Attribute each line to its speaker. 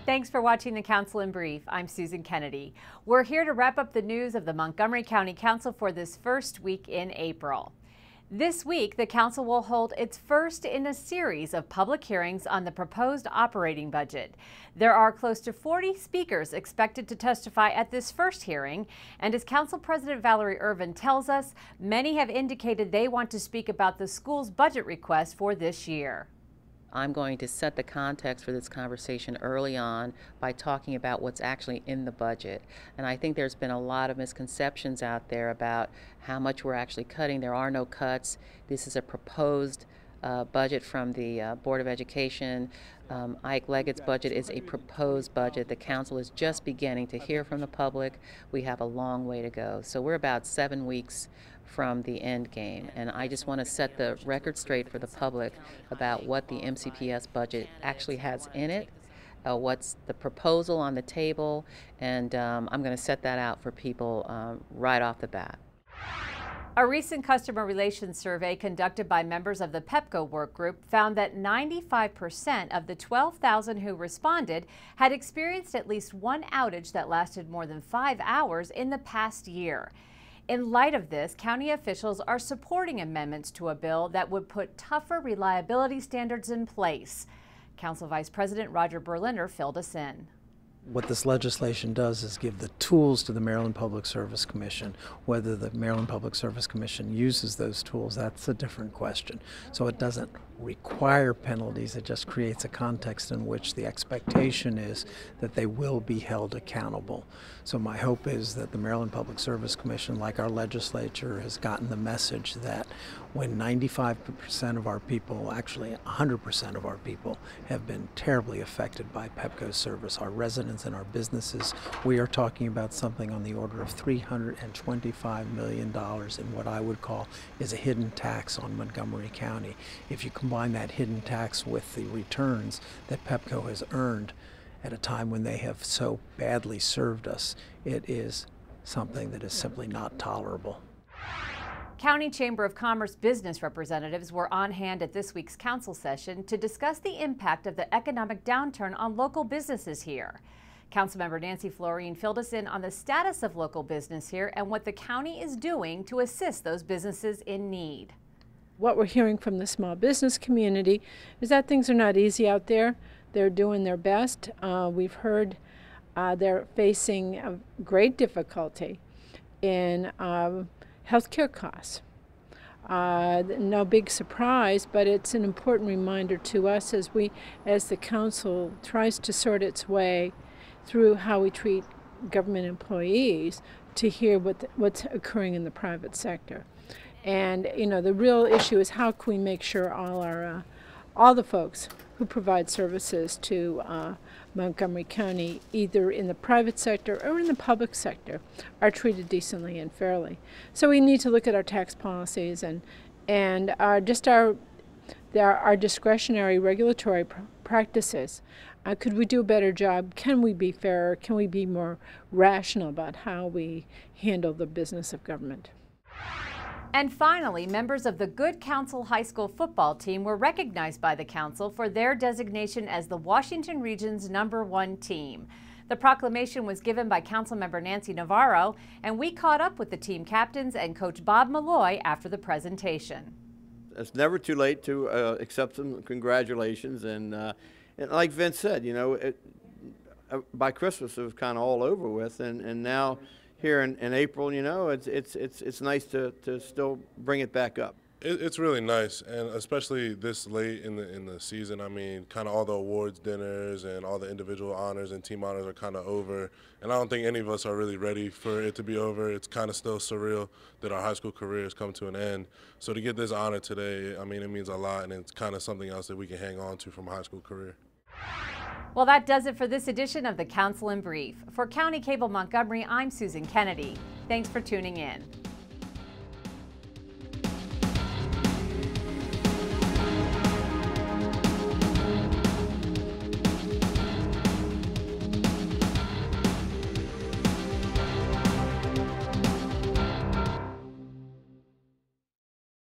Speaker 1: Thanks for watching the Counsel in Brief. I'm Susan Kennedy. We're here to wrap up the news of the Montgomery County Council for this first week in April. This week, the Council will hold its first in a series of public hearings on the proposed operating budget. There are close to 40 speakers expected to testify at this first hearing, and as Council President Valerie Irvin tells us, many have indicated they want to speak about the school's budget request for this year.
Speaker 2: I'm going to set the context for this conversation early on by talking about what's actually in the budget. And I think there's been a lot of misconceptions out there about how much we're actually cutting. There are no cuts. This is a proposed budget from the Board of Education. Ike Leggett's budget is a proposed budget. The council is just beginning to hear from the public. We have a long way to go. So we're about 7 weeks from the end game, and I just want to set the record straight for the public about what the MCPS budget actually has in it, what's the proposal on the table, and I'm going to set that out for people right off the bat.
Speaker 1: A recent customer relations survey conducted by members of the Pepco work group found that 95% of the 12,000 who responded had experienced at least one outage that lasted more than 5 hours in the past year. In light of this, county officials are supporting amendments to a bill that would put tougher reliability standards in place. Council Vice President Roger Berliner filled us in.
Speaker 3: What this legislation does is give the tools to the Maryland Public Service Commission. Whether the Maryland Public Service Commission uses those tools, that's a different question. So it doesn't require penalties, it just creates a context in which the expectation is that they will be held accountable. So my hope is that the Maryland Public Service Commission, like our legislature, has gotten the message that when 95% of our people, actually 100% of our people, have been terribly affected by Pepco service, our residents and our businesses, we are talking about something on the order of $325 million in what I would call is a hidden tax on Montgomery County. If you combine that hidden tax with the returns that Pepco has earned at a time when they have so badly served us, it is something that is simply not tolerable.
Speaker 1: County Chamber of Commerce business representatives were on hand at this week's council session to discuss the impact of the economic downturn on local businesses here. Councilmember Nancy Florine filled us in on the status of local business here and what the county is doing to assist those businesses in need.
Speaker 4: What we're hearing from the small business community is that things are not easy out there. They're doing their best. We've heard they're facing a great difficulty in healthcare costs. No big surprise, but it's an important reminder to us as the council tries to sort its way through how we treat government employees to hear what's occurring in the private sector. And you know, the real issue is how can we make sure all the folks who provide services to Montgomery County, either in the private sector or in the public sector, are treated decently and fairly. So we need to look at our tax policies and just our discretionary regulatory practices. Could we do a better job? Can we be fairer? Can we be more rational about how we handle the business of government?
Speaker 1: And finally, members of the Good Counsel High School football team were recognized by the council for their designation as the Washington Region's #1 team. The proclamation was given by Councilmember Nancy Navarro, and we caught up with the team captains and Coach Bob Malloy after the presentation.
Speaker 5: It's never too late to accept some congratulations, and like Vince said, you know, by Christmas it was kind of all over with, and now here in April, you know, it's nice to still bring it back up.
Speaker 6: It's really nice, and especially this late in the season. I mean, kind of all the awards dinners and all the individual honors and team honors are kind of over, and I don't think any of us are really ready for it to be over. It's kind of still surreal that our high school careers come to an end. So to get this honor today, I mean, it means a lot, and it's kind of something else that we can hang on to from a high school career.
Speaker 1: Well, that does it for this edition of the Council in Brief. For County Cable Montgomery, I'm Susan Kennedy. Thanks for tuning in.